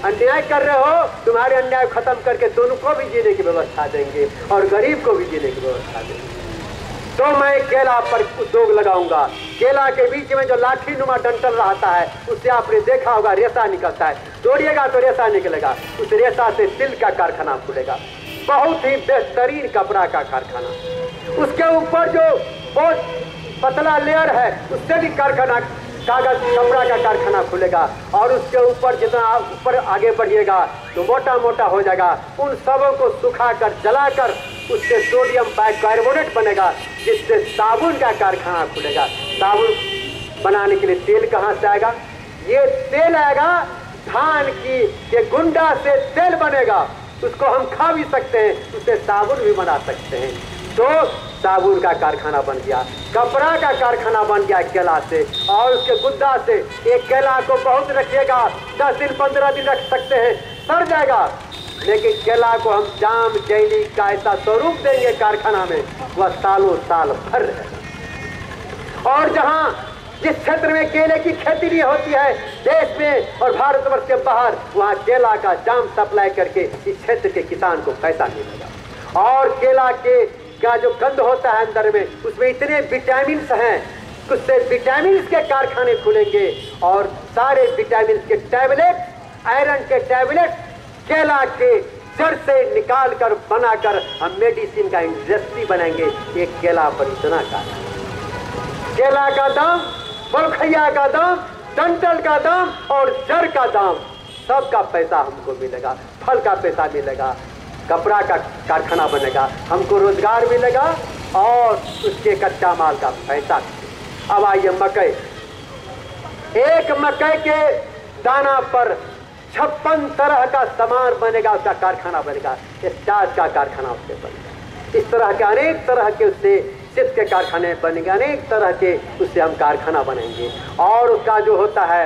अन्याय कर रहे हो, तुम्हारे अन्याय खत्म करके तुमको भी जीने की व्यवस्था देंगे और गरीब को भी जीने की व्यवस्था देंगे। तो मैं केला पर उद्योग लगाऊंगा। केला के बीच में जो लाठी नुमा डंठल रहता है, उससे आपने देखा होगा रेशा निकलता है, तोड़िएगा तो रेशा निकलेगा। उस रेशा से सिल्क का कारखाना खुलेगा, बहुत ही बेहतरीन कपड़ा का कारखाना। उसके ऊपर जो बहुत पतला लेयर है, उससे भी कारखाना, कागज कपड़ा का कारखाना खुलेगा। और उसके ऊपर जितना ऊपर आगे बढ़िएगा तो मोटा मोटा हो जाएगा। उन सबों को सुखाकर जलाकर उससे सोडियम बाइकार्बोनेट बनेगा, जिससे साबुन का कारखाना खुलेगा। साबुन बनाने के लिए तेल कहाँ से आएगा? ये तेल आएगा धान की के गुंडा से तेल बनेगा, उसको हम खा भी सकते हैं, उससे साबुन भी बना सकते हैं। तो साबुन का कारखाना बन गया, कपड़ा का कारखाना बन गया केला से। और उसके गुद्दा से एक केला को बहुत रखिएगा, 10 दिन 15 दिन रख सकते हैं, सड़ जाएगा, लेकिन केला को हम जाम जैली का ऐसा स्वरूप देंगे कारखाना में, वह सालों साल भर रहेगा। और जहाँ जिस क्षेत्र में केले की खेती नहीं होती है देश में और भारतवर्ष के बाहर, वहाँ केला का जाम सप्लाई करके इस क्षेत्र के किसान को पैसा मिलेगा। और केला के का जो गंध होता है अंदर में, उसमें इतने विटामिन हैं, उससे विटामिन के कारखाने खुलेंगे और सारे विटामिन के टैबलेट, आयरन के टैबलेट केला के जड़ से निकाल कर बनाकर हम मेडिसिन का इंडस्ट्री बनाएंगे। एक केला पर इतना का केला का दाम, बलखैया का दाम, डंठल का दाम और जड़ का दाम, सबका पैसा हमको मिलेगा। फल का पैसा मिलेगा, कपड़ा का कारखाना बनेगा, हमको रोजगार मिलेगा और उसके कच्चा माल का पैसा। अब आइए मकई, एक मकई के दाना पर 56 तरह का सामान बनेगा, उसका कारखाना बनेगा, स्टार्च का कारखाना उससे बनेगा। इस तरह के अनेक तरह के उससे चिप्स के कारखाने बनेंगे, अनेक तरह के उससे हम कारखाना बनाएंगे। और उसका जो होता है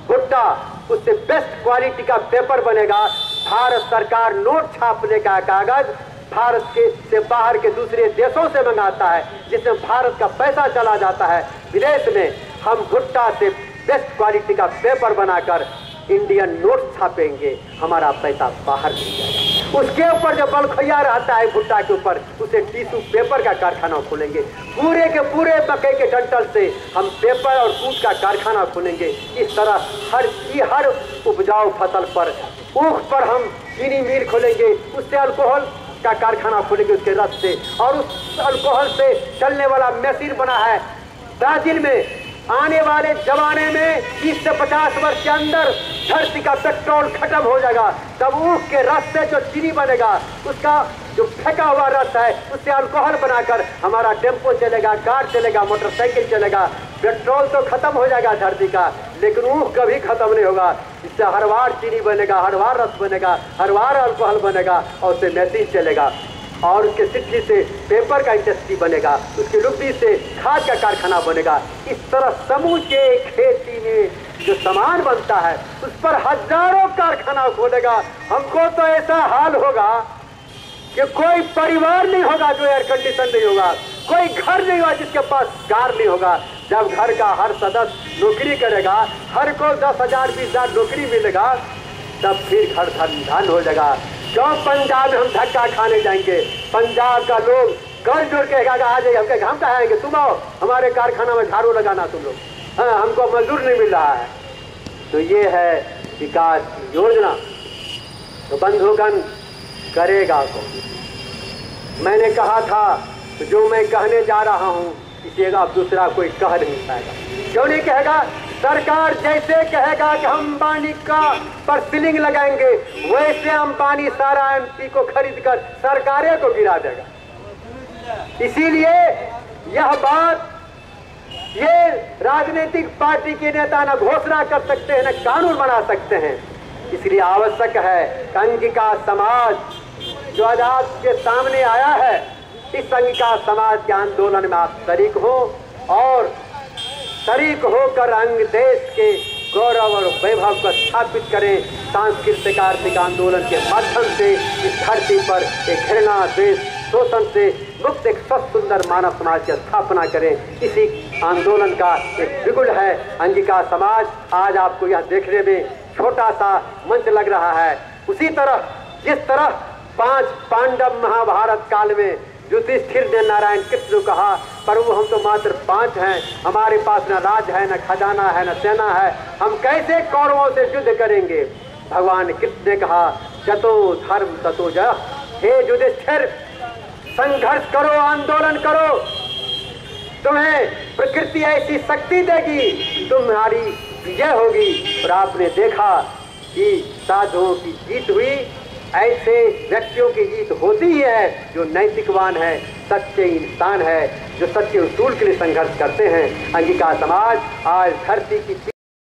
भुट्टा, उससे बेस्ट क्वालिटी का पेपर बनेगा। भारत सरकार नोट छापने का कागज भारत के से बाहर के दूसरे देशों से मंगाता है, जिसमें भारत का पैसा चला जाता है विदेश में। हम भुट्टा से बेस्ट क्वालिटी का पेपर बनाकर इंडियन नोट छापेंगे, हमारा पैसा बाहर नहीं जाएगा। उसके ऊपर जो बलखैया रहता है भुट्टा के ऊपर, उसे टिश्यू पेपर का कारखाना खोलेंगे। पूरे के पूरे मकई के डंठल से हम पेपर और कूट का कारखाना खोलेंगे। इस तरह हर उपजाऊ फसल पर, ऊख पर हम चीनी मिल खोलेंगे, उससे अल्कोहल का कारखाना खोलेंगे उसके रस से। और उस अल्कोहल से चलने वाला मशीन बना है ब्राजील में। आने वाले जमाने में 30 से 50 वर्ष के अंदर धरती का पेट्रोल खत्म हो जाएगा, तब ऊख के रस से जो चीनी बनेगा, उसका जो फेंका हुआ रस है, उससे अल्कोहल बनाकर हमारा टेम्पो चलेगा, कार चलेगा, मोटरसाइकिल चलेगा। पेट्रोल तो खत्म हो जाएगा धरती का, लेकिन ऊख कभी खत्म नहीं होगा। इससे हर बार चीनी बनेगा, हर बार रस बनेगा, हर बार अल्कोहल बनेगा और उससे मशीन चलेगा। और उसके सिट्ठी से पेपर का इंडस्ट्री बनेगा, उसकी लुगदी से खाद का कारखाना बनेगा। इस तरह समूचे खेती में जो सामान बनता है, उस पर हजारों कारखाना खोलेगा। हमको तो ऐसा हाल होगा कि कोई परिवार नहीं होगा जो एयर कंडीशन नहीं होगा, कोई घर नहीं होगा जिसके पास कार नहीं होगा। जब घर का हर सदस्य नौकरी करेगा, हर को 10,000 20,000 नौकरी मिलेगा, तब फिर घर धन हो जाएगा। क्यों पंजाब में हम धक्का खाने जाएंगे? पंजाब का लोग कर जोड़ के आ जाइए, हम कहाँ आएंगे? तुम आओ हमारे कारखाना में झाड़ू लगाना तुम लोग, हाँ हमको मजदूर नहीं मिल रहा है। तो ये है विकास की योजना। तो बंधुगण, करेगा कौन? मैंने कहा था तो जो मैं कहने जा रहा हूँ इसे अब दूसरा कोई कह नहीं पाएगा। क्यों नहीं कहेगा? सरकार जैसे कहेगा कि हम अंबानी का पर सीलिंग लगाएंगे, वैसे अंबानी सारा एमपी को खरीद कर सरकारें को गिरा देगा। इसीलिए यह बात ये राजनीतिक पार्टी के नेता न घोषणा कर सकते हैं, न कानून बना सकते हैं। इसलिए आवश्यक है कि अंगिका समाज जो आज आपके सामने आया है, इस अंगिका समाज के आंदोलन में आप शरीक हो और शरीक होकर अंग देश के गौरव और वैभव को स्थापित करें। सांस्कृतिक आर्थिक आंदोलन के माध्यम से इस धरती पर एक घृणा, द्वेष, शोषण से मुक्त एक स्वस्थ सुंदर मानव समाज की स्थापना करें। इसी आंदोलन का एक बिगुल है अंगिका समाज। आज आपको यह देखने में छोटा सा मंच लग रहा है, उसी तरह जिस तरह 5 पांडव महाभारत काल में युधिष्ठिर ने नारायण कृष्ण को कहा, प्रभु हम तो मात्र 5 हैं, हमारे पास न राज है, न खजाना है, न सेना है, हम कैसे कौरवों से युद्ध करेंगे? भगवान कृष्ण ने कहा, जतो धर्म ततो जय। हे युधिष्ठिर, संघर्ष करो, आंदोलन करो, तुम्हें प्रकृति ऐसी शक्ति देगी, तुम्हारी विजय होगी। और आपने देखा कि साधुओं की जीत हुई। ऐसे व्यक्तियों की जीत होती ही है जो नैतिकवान है, सच्चे इंसान है, जो सच्चे उसूल के लिए संघर्ष करते हैं। अंगिका समाज आज धरती की